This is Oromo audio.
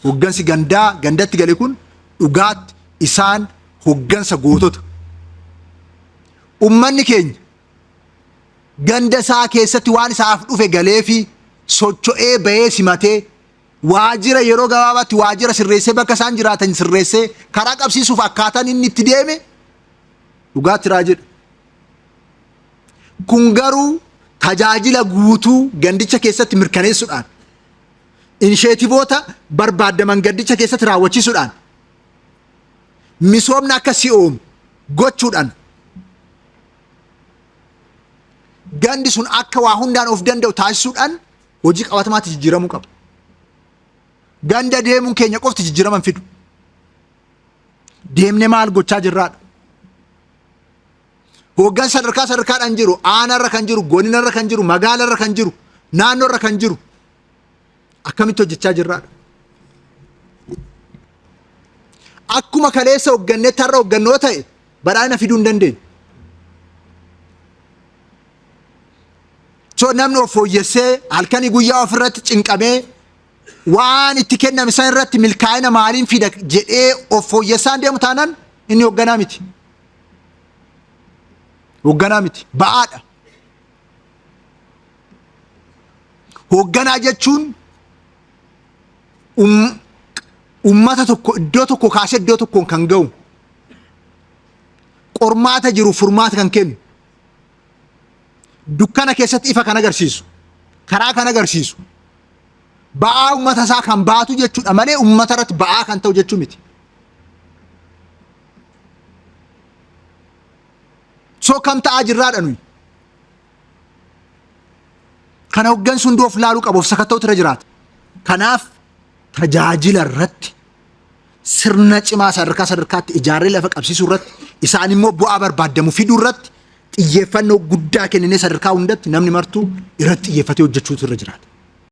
Hoggansi gandatti gale kun dhugaatti isaan hoggansa gootota. Ummanni keenya ganda isaa keessatti waan isaaf dhufe galee fi socho'ee bahee simatee waajjira yeroo gabaabaatti waajjira sirreessee bakka isaan jiraatan sirreessee karaa qabsiisuuf akkaataan inni itti deeme dhugaatti raajidha. Kun garuu tajaajila guutuu gandicha keessatti mirkaneessuudhaan inisheetivoota barbaadaman gandicha keessatti raawwachiisuudhaan misoomni akka si'oomu gochuudhaan gandi sun akka waa hundaan of danda'u taasisuudhaan hojii qabatamaatti jijjiiramuu qaba. Ganda deemuun keenya qofti jijjiiraman fidu. Deemnee maal gochaa jirraadha? Hoggan sadarkaadhaan jiru, aanarra kan jiru, godinarra kan jiru, magaalarra kan jiru, naannoorra kan jiru akkamitti hojjechaa jirraadha? Akkuma kaleessa hoggannee tarra hoggannoo ta'e badhaadhina fiduu hin dandeenye. So namni of fooyyessee halkanii guyyaa ofirratti cinqamee waan itti kenname san irratti milkaa'ina maaliin fida jedhee of fooyyessaan deemu taanaan inni hogganaa miti. Hogganaa miti. Ba'aadha. Hogganaa jechuun ummata tokko iddoo tokko kaasee iddoo tokkoon kan ga'u. Qormaata jiru furmaata kan kennu. Dukkana keessatti ifa kan agarsiisu. Karaa kan agarsiisu. Ba'aa ummata isaa kan baatu jechuudha malee ummata irratti ba'aa kan ta'u jechuu miti. So kam ta'aa jirraadha nuyi. Kana hoggansi hundi of laaluu qabu of sakatta'utu irra jiraata. Kanaaf tajaajila irratti sirna cimaa sadarkaatti ijaarree lafa qabsiisuu irratti isaan immoo bu'aa barbaadamu fiduu irratti xiyyeeffannoo guddaa kenninee sadarkaa hundatti namni martuu irratti xiyyeeffatee hojjechuutu irra jiraata.